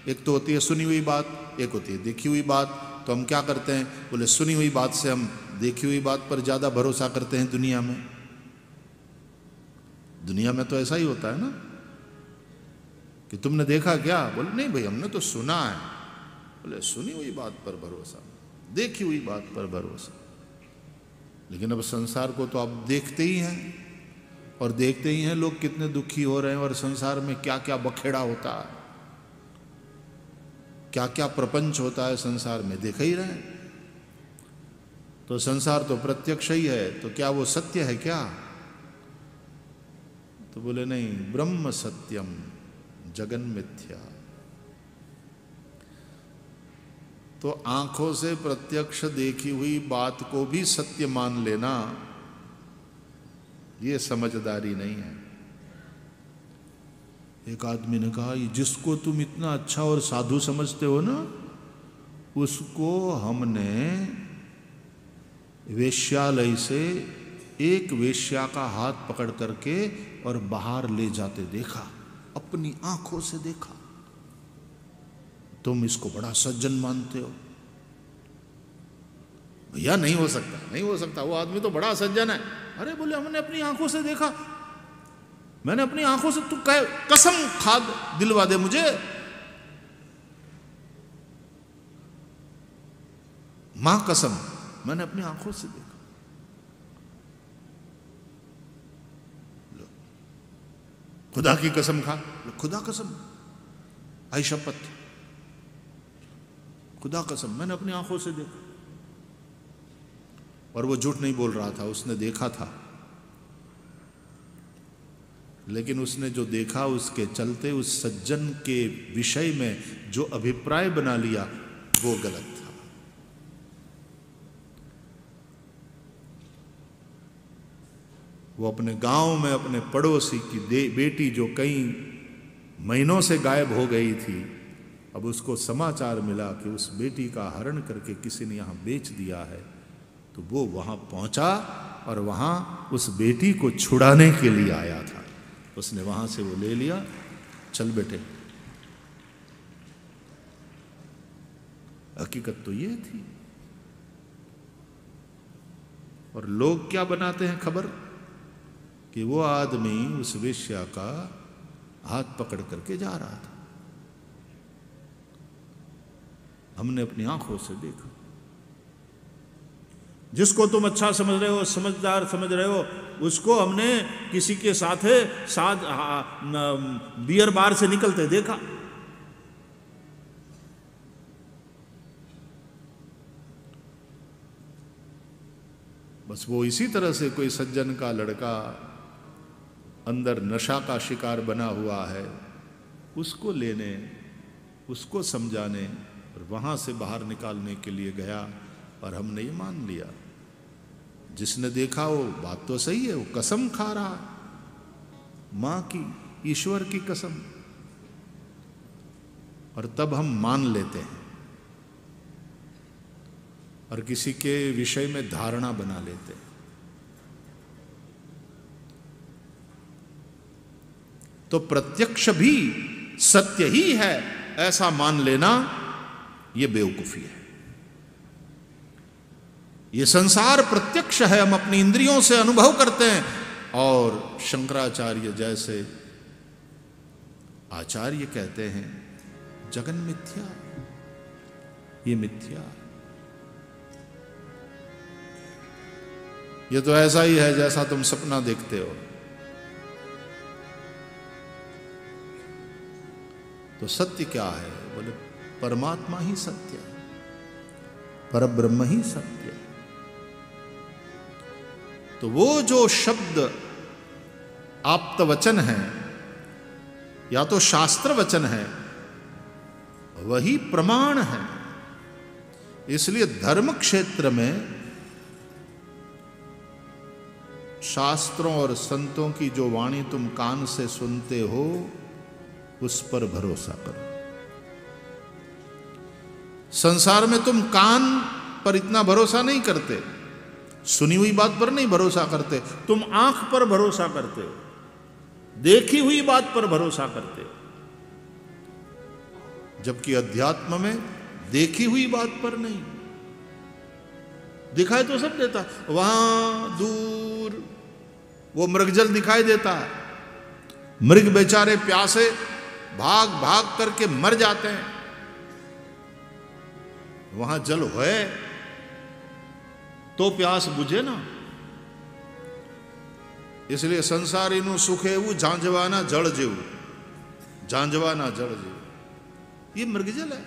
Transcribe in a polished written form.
एक तो होती है सुनी हुई बात, एक होती है देखी हुई बात। तो हम क्या करते हैं, बोले सुनी हुई बात से हम देखी हुई बात पर ज़्यादा भरोसा करते हैं दुनिया में। दुनिया में तो ऐसा ही होता है ना कि तुमने देखा क्या, बोले नहीं भाई हमने तो सुना है। बोले सुनी हुई बात पर भरोसा, देखी हुई बात पर भरोसा। लेकिन अब संसार को तो आप देखते ही हैं, और देखते ही हैं लोग कितने दुखी हो रहे हैं, और संसार में क्या क्या बखेड़ा होता है, क्या क्या प्रपंच होता है संसार में, देख ही रहे हैं। तो संसार तो प्रत्यक्ष ही है, तो क्या वो सत्य है क्या? तो बोले नहीं, ब्रह्म सत्यम जगन मिथ्या। तो आंखों से प्रत्यक्ष देखी हुई बात को भी सत्य मान लेना, ये समझदारी नहीं है। एक आदमी ने कहा, जिसको तुम इतना अच्छा और साधु समझते हो ना, उसको हमने वेश्यालय से एक वेश्या का हाथ पकड़ करके और बाहर ले जाते देखा, अपनी आंखों से देखा। तुम इसको बड़ा सज्जन मानते हो? भैया नहीं हो सकता, नहीं हो सकता, वो आदमी तो बड़ा सज्जन है। अरे बोले हमने अपनी आंखों से देखा, मैंने अपनी आंखों से, तू कसम खा दिलवा दे मुझे, मां कसम, मैंने अपनी आंखों से देखा। खुदा की कसम खा, खुदा कसम, आई शपथ, खुदा कसम, मैंने अपनी आंखों से देखा। और वो झूठ नहीं बोल रहा था, उसने देखा था। लेकिन उसने जो देखा उसके चलते उस सज्जन के विषय में जो अभिप्राय बना लिया वो गलत था। वो अपने गांव में अपने पड़ोसी की बेटी जो कई महीनों से गायब हो गई थी, अब उसको समाचार मिला कि उस बेटी का हरण करके किसी ने यहां बेच दिया है। तो वो वहां पहुंचा और वहां उस बेटी को छुड़ाने के लिए आया था। उसने वहां से वो ले लिया, चल बेटे। हकीकत तो ये थी। और लोग क्या बनाते हैं खबर कि वो आदमी उस वेश्या का हाथ पकड़ करके जा रहा था। हमने अपनी आंखों से देखा। जिसको तुम अच्छा समझ रहे हो, समझदार समझ रहे हो, उसको हमने किसी के साथ बियर बार से निकलते देखा। बस वो इसी तरह से कोई सज्जन का लड़का अंदर नशा का शिकार बना हुआ है, उसको लेने, उसको समझाने और वहां से बाहर निकालने के लिए गया। और हमने ये मान लिया, जिसने देखा वो बात तो सही है, वो कसम खा रहा, मां की, ईश्वर की कसम। और तब हम मान लेते हैं और किसी के विषय में धारणा बना लेते हैं। तो प्रत्यक्ष भी सत्य ही है ऐसा मान लेना, यह बेवकूफी है। ये संसार प्रत्यक्ष है, हम अपनी इंद्रियों से अनुभव करते हैं। और शंकराचार्य जैसे आचार्य कहते हैं जगन मिथ्या, ये मिथ्या। ये तो ऐसा ही है जैसा तुम सपना देखते हो। तो सत्य क्या है? बोले परमात्मा ही सत्य है, परब्रह्म ही सत्य है। तो वो जो शब्द आप्त वचन है या तो शास्त्र वचन है, वही प्रमाण है। इसलिए धर्म क्षेत्र में शास्त्रों और संतों की जो वाणी तुम कान से सुनते हो, उस पर भरोसा करो। संसार में तुम कान पर इतना भरोसा नहीं करते, सुनी हुई बात पर नहीं भरोसा करते, तुम आंख पर भरोसा करते हो, देखी हुई बात पर भरोसा करते हो। जबकि अध्यात्म में देखी हुई बात पर नहीं, दिखाई तो सब देता, वहां दूर वो मृगजल दिखाई देता है, मृग बेचारे प्यासे भाग भाग करके मर जाते हैं, वहां जल है तो प्यास बुझे ना। इसलिए संसारीनु सुख एवं झांझवाना जड़ जेव, झांझवाना जड़ जेव, ये मृगजल है।